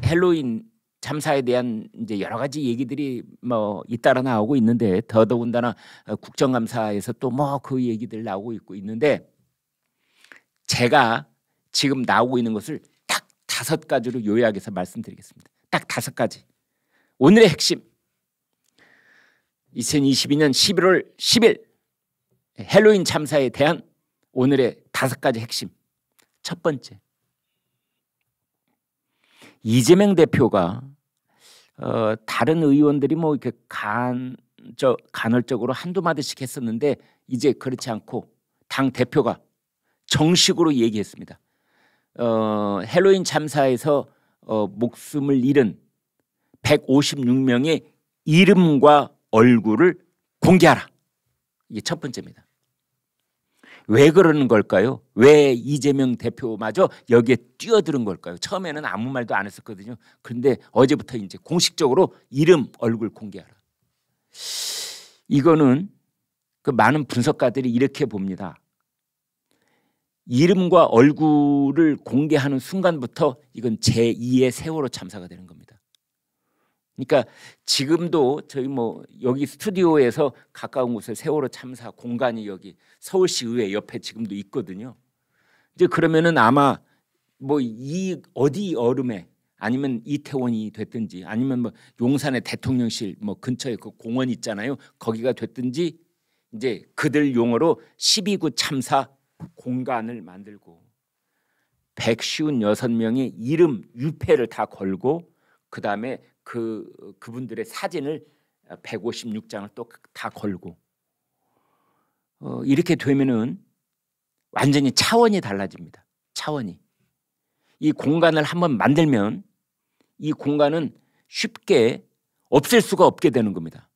헬로윈 참사에 대한 이제 여러 가지 얘기들이 뭐 잇따라 나오고 있는데, 더더군다나 국정감사에서 또 뭐 그 얘기들 나오고 있는데, 제가 지금 나오고 있는 것을 딱 5가지로 요약해서 말씀드리겠습니다. 딱 5가지. 오늘의 핵심. 2022년 11월 10일 헬로윈 참사에 대한 오늘의 5가지 핵심. 첫 번째, 이재명 대표가 다른 의원들이 뭐 이렇게 간헐적으로 한두 마디씩 했었는데, 이제 그렇지 않고 당 대표가 정식으로 얘기했습니다. 헬로윈 참사에서 목숨을 잃은 156명의 이름과 얼굴을 공개하라. 이게 첫 번째입니다. 왜 그러는 걸까요? 왜 이재명 대표마저 여기에 뛰어드는 걸까요? 처음에는 아무 말도 안 했었거든요. 그런데 어제부터 이제 공식적으로 이름, 얼굴 공개하라. 이거는 그 많은 분석가들이 이렇게 봅니다. 이름과 얼굴을 공개하는 순간부터 이건 제2의 세월호 참사가 되는 겁니다. 그러니까 지금도 저희 뭐 여기 스튜디오에서 가까운 곳에 세월호 참사 공간이 여기 서울시 의회 옆에 지금도 있거든요. 이제 그러면은 아마 뭐 이 어디 얼음에, 아니면 이태원이 됐든지, 아니면 뭐 용산의 대통령실 뭐 근처에 그 공원 있잖아요. 거기가 됐든지, 이제 그들 용어로 12구 참사 공간을 만들고 156명의 이름 유패를 다 걸고, 그 다음에 그분들의 사진을 156장을 또 다 걸고, 이렇게 되면은 완전히 차원이 달라집니다. 차원이. 이 공간을 한번 만들면 이 공간은 쉽게 없앨 수가 없게 되는 겁니다.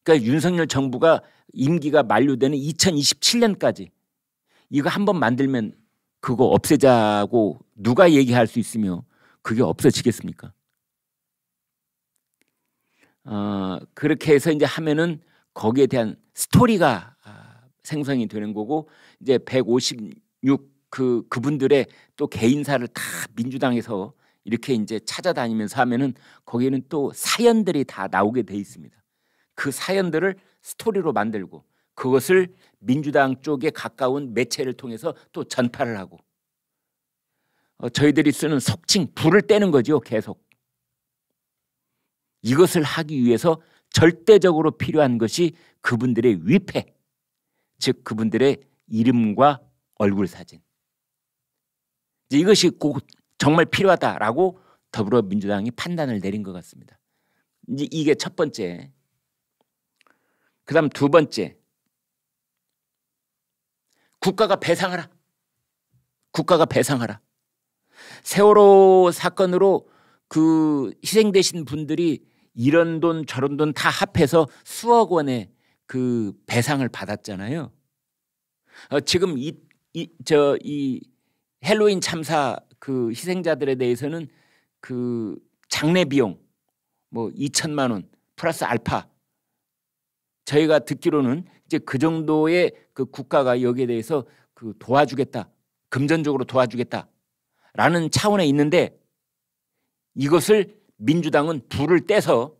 그러니까 윤석열 정부가 임기가 만료되는 2027년까지 이거 한번 만들면 그거 없애자고 누가 얘기할 수 있으며 그게 없어지겠습니까? 그렇게 해서 이제 하면은 거기에 대한 스토리가 생성이 되는 거고, 이제 156 그분들의 또 개인사를 다 민주당에서 이렇게 이제 찾아다니면서 하면은 거기에는 또 사연들이 다 나오게 돼 있습니다. 그 사연들을 스토리로 만들고 그것을 민주당 쪽에 가까운 매체를 통해서 또 전파를 하고, 저희들이 쓰는 속칭 불을 떼는 거죠. 계속. 이것을 하기 위해서 절대적으로 필요한 것이 그분들의 위패, 즉 그분들의 이름과 얼굴 사진. 이것이 꼭 정말 필요하다라고 더불어민주당이 판단을 내린 것 같습니다. 이제 이게 첫 번째. 그다음 두 번째, 국가가 배상하라. 국가가 배상하라. 세월호 사건으로 그 희생되신 분들이 이런 돈 저런 돈 다 합해서 수억 원의 그 배상을 받았잖아요. 지금 이 헬로윈 참사 그 희생자들에 대해서는 그 장례 비용 뭐 2천만 원 플러스 알파, 저희가 듣기로는 이제 그 정도의 그 국가가 여기에 대해서 그 도와주겠다, 금전적으로 도와주겠다라는 차원에 있는데, 이것을 민주당은 불을 떼서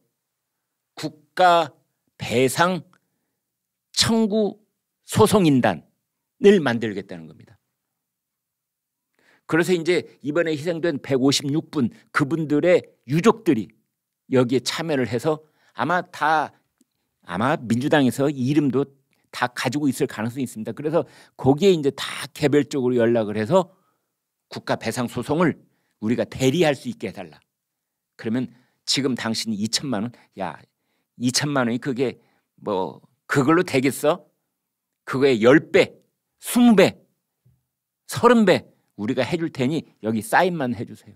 국가 배상 청구 소송인단을 만들겠다는 겁니다. 그래서 이제 이번에 희생된 156분 그분들의 유족들이 여기에 참여를 해서 아마 민주당에서 이름도 다 가지고 있을 가능성이 있습니다. 그래서 거기에 이제 다 개별적으로 연락을 해서 국가 배상 소송을 우리가 대리할 수 있게 해달라. 그러면 지금 당신이 2천만 원, 야 2천만 원이 그게 뭐 그걸로 되겠어? 그거의 10배, 20배, 30배 우리가 해줄 테니 여기 사인만 해주세요.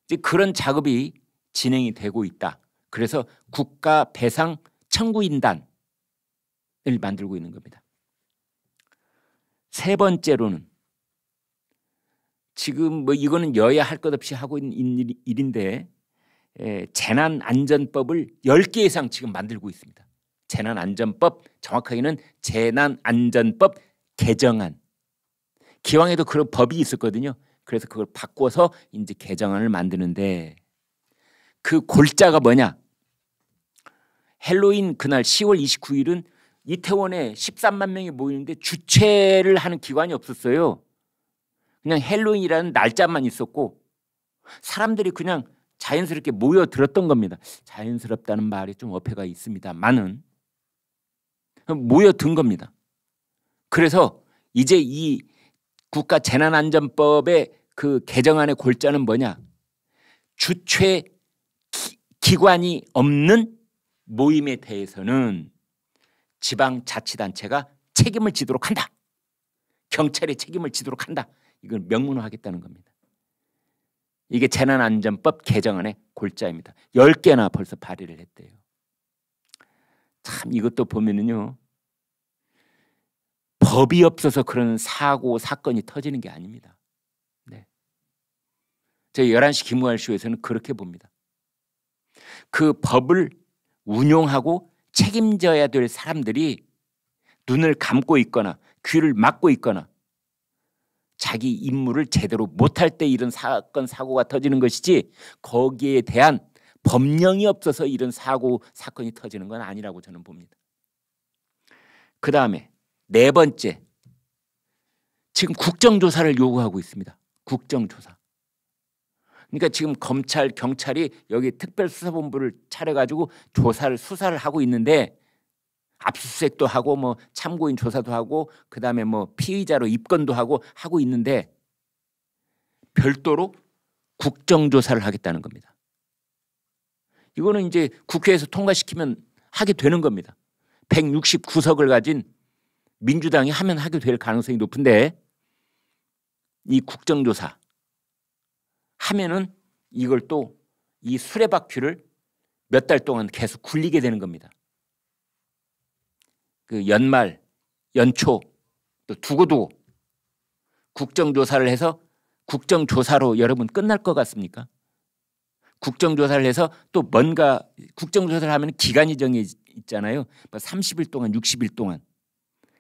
이제 그런 작업이 진행이 되고 있다. 그래서 국가 배상 청구인단을 만들고 있는 겁니다. 세 번째로는, 지금 뭐 이거는 여야 할 것 없이 하고 있는 일인데, 재난안전법을 10개 이상 지금 만들고 있습니다. 재난안전법, 정확하게는 재난안전법 개정안. 기왕에도 그런 법이 있었거든요. 그래서 그걸 바꿔서 이제 개정안을 만드는데 그 골자가 뭐냐? 헬로윈 그날 10월 29일은 이태원에 13만 명이 모이는데 주최를 하는 기관이 없었어요. 그냥 헬로윈이라는 날짜만 있었고 사람들이 그냥 자연스럽게 모여들었던 겁니다. 자연스럽다는 말이 좀 어폐가 있습니다만은 모여든 겁니다. 그래서 이제 이 국가재난안전법의 그 개정안의 골자는 뭐냐? 주최 기관이 없는 모임에 대해서는 지방자치단체가 책임을 지도록 한다. 경찰이 책임을 지도록 한다. 이걸 명문화하겠다는 겁니다. 이게 재난안전법 개정안의 골자입니다. 10개나 벌써 발의를 했대요. 참 이것도 보면은요. 법이 없어서 그런 사고 사건이 터지는 게 아닙니다. 네. 저희 11시 김무할쇼에서는 그렇게 봅니다. 그 법을 운용하고 책임져야 될 사람들이 눈을 감고 있거나 귀를 막고 있거나 자기 임무를 제대로 못할 때 이런 사건 사고가 터지는 것이지 거기에 대한 법령이 없어서 이런 사고 사건이 터지는 건 아니라고 저는 봅니다. 그 다음에 네 번째, 지금 국정조사를 요구하고 있습니다. 국정조사. 그러니까 지금 검찰, 경찰이 여기 특별수사본부를 차려가지고 수사를 하고 있는데 압수수색도 하고 뭐 참고인 조사도 하고 그 다음에 뭐 피의자로 입건도 하고 있는데 별도로 국정조사를 하겠다는 겁니다. 이거는 이제 국회에서 통과시키면 하게 되는 겁니다. 169석을 가진 민주당이 하면 하게 될 가능성이 높은데 이 국정조사 하면은 이걸 또 이 수레바퀴를 몇 달 동안 계속 굴리게 되는 겁니다. 그 연말, 연초 또 두고두고 국정조사를 해서 국정조사로 여러분 끝날 것 같습니까? 국정조사를 해서 또 뭔가 국정조사를 하면 기간이 정해있잖아요. 30일 동안 60일 동안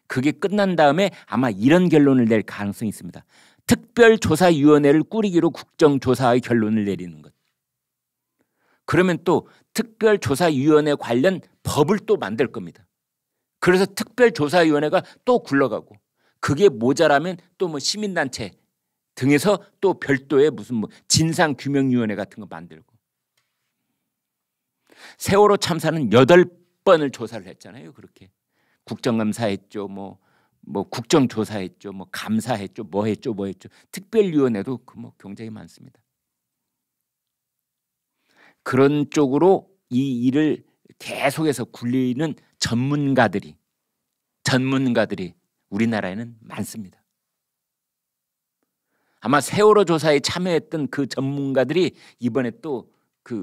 그게 끝난 다음에 아마 이런 결론을 낼 가능성이 있습니다. 특별조사위원회를 꾸리기로 국정조사의 결론을 내리는 것. 그러면 또 특별조사위원회 관련 법을 또 만들 겁니다. 그래서 특별조사위원회가 또 굴러가고 그게 모자라면 또 뭐 시민단체 등에서 또 별도의 무슨 뭐 진상규명위원회 같은 거 만들고 세월호 참사는 8번을 조사를 했잖아요. 그렇게 국정감사했죠. 뭐 국정조사했죠. 뭐 감사했죠. 뭐 했죠. 특별위원회도 뭐 굉장히 많습니다. 그런 쪽으로 이 일을 계속해서 굴리는 전문가들이 우리나라에는 많습니다. 아마 세월호 조사에 참여했던 그 전문가들이 이번에 또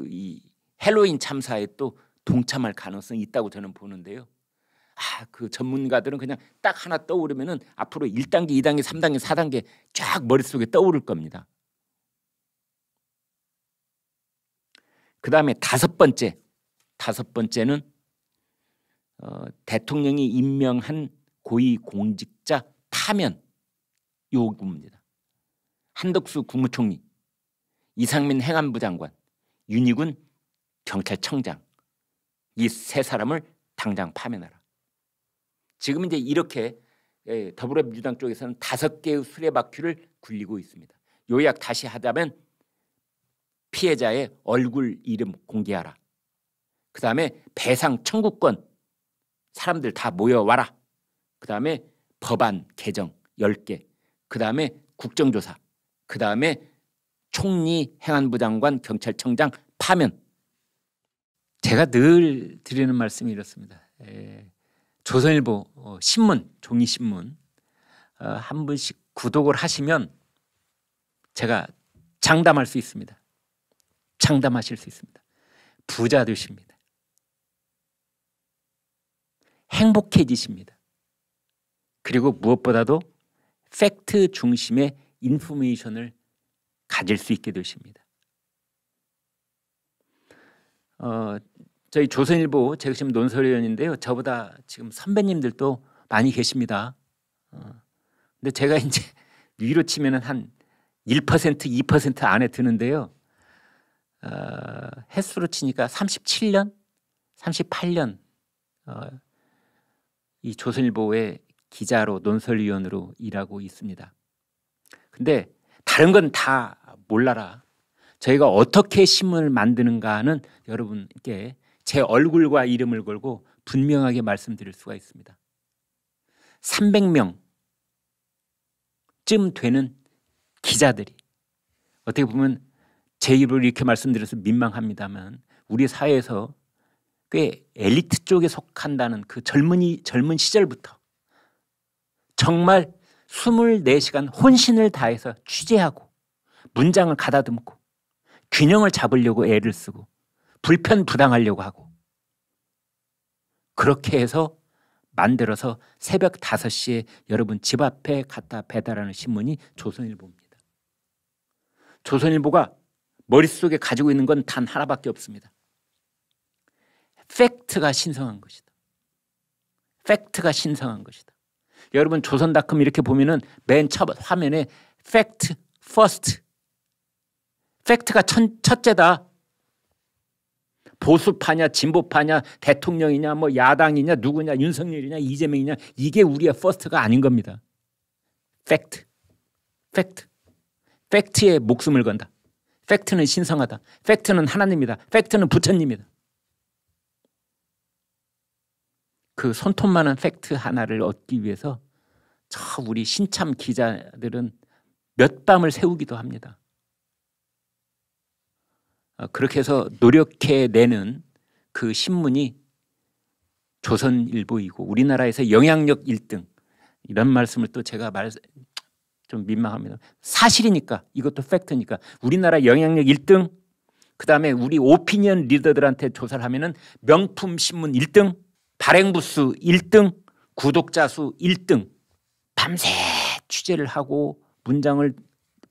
이 헬로윈 참사에 또 동참할 가능성이 있다고 저는 보는데요. 그 전문가들은 그냥 딱 하나 떠오르면은 앞으로 1단계, 2단계, 3단계, 4단계 쫙 머릿속에 떠오를 겁니다. 그 다음에 다섯 번째는 대통령이 임명한 고위공직자 파면 요구입니다. 한덕수 국무총리, 이상민 행안부 장관, 윤희군 경찰청장 이 세 사람을 당장 파면하라. 지금 이제 이렇게 더불어민주당 쪽에서는 5개의 수레바퀴를 굴리고 있습니다. 요약 다시 하자면 피해자의 얼굴 이름 공개하라. 그 다음에 배상 청구권 사람들 다 모여와라. 그 다음에 법안 개정 10개. 그 다음에 국정조사. 그 다음에 총리, 행안부 장관, 경찰청장 파면. 제가 늘 드리는 말씀이 이렇습니다. 조선일보 신문, 종이신문 한 분씩 구독을 하시면 제가 장담할 수 있습니다. 장담하실 수 있습니다. 부자 되십니다. 행복해지십니다. 그리고 무엇보다도 팩트 중심의 인포메이션을 가질 수 있게 되십니다. 저희 조선일보 제가 지금 논설위원인데요. 저보다 지금 선배님들도 많이 계십니다. 근데 제가 이제 위로 치면은 한 1%, 2% 안에 드는데요. 횟수로 치니까 37년, 38년 이 조선일보의 기자로 논설위원으로 일하고 있습니다. 근데 다른 건 다 몰라라. 저희가 어떻게 신문을 만드는가는 여러분께 제 얼굴과 이름을 걸고 분명하게 말씀드릴 수가 있습니다. 300명쯤 되는 기자들이, 어떻게 보면 제 입으로 이렇게 말씀드려서 민망합니다만 우리 사회에서 꽤 엘리트 쪽에 속한다는 그 젊은 시절부터 정말 24시간 혼신을 다해서 취재하고 문장을 가다듬고 균형을 잡으려고 애를 쓰고 불편부당하려고 하고 그렇게 해서 만들어서 새벽 5시에 여러분 집 앞에 갖다 배달하는 신문이 조선일보입니다. 조선일보가 머릿속에 가지고 있는 건 단 하나밖에 없습니다. 팩트가 신성한 것이다. 팩트가 신성한 것이다. 여러분 조선닷컴 이렇게 보면은 맨 첫 화면에 팩트 퍼스트. 팩트가 첫째다. 보수파냐 진보파냐 대통령이냐 뭐 야당이냐 누구냐 윤석열이냐 이재명이냐 이게 우리의 퍼스트가 아닌 겁니다. 팩트. 팩트에 목숨을 건다. 팩트는 신성하다. 팩트는 하나님이다. 팩트는 부처님이다. 그 손톱 많은 팩트 하나를 얻기 위해서 저 우리 신참 기자들은 몇 밤을 새우기도 합니다. 그렇게 해서 노력해내는 그 신문이 조선일보이고 우리나라에서 영향력 1등 이런 말씀을 또 제가 좀 민망합니다. 사실이니까 이것도 팩트니까 우리나라 영향력 1등 그다음에 우리 오피니언 리더들한테 조사를 하면은 명품 신문 1등 발행 부수 1등 구독자 수 1등 밤새 취재를 하고 문장을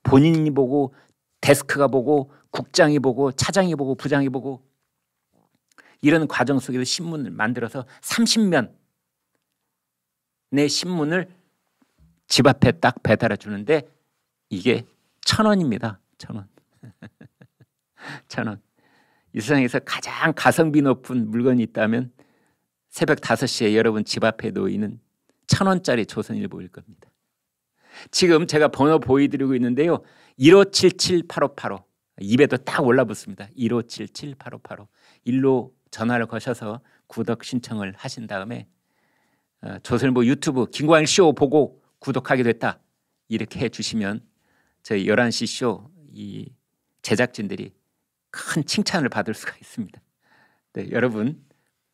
본인이 보고 데스크가 보고 국장이 보고 차장이 보고 부장이 보고 이런 과정 속에서 신문을 만들어서 30면의 신문을 집 앞에 딱 배달해 주는데 이게 1,000원입니다. 1,000원. 1,000원. 이 세상에서 가장 가성비 높은 물건이 있다면 새벽 5시에 여러분 집 앞에 놓이는 1,000원짜리 조선일보일 겁니다. 지금 제가 번호 보여드리고 있는데요. 1577-8585 입에도 딱 올라붙습니다. 1577-8585 일로 전화를 거셔서 구독 신청을 하신 다음에 조선일보 유튜브 김광일 쇼 보고 구독하게 됐다 이렇게 해주시면 저희 11시 쇼 이 제작진들이 큰 칭찬을 받을 수가 있습니다. 네, 여러분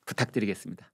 부탁드리겠습니다.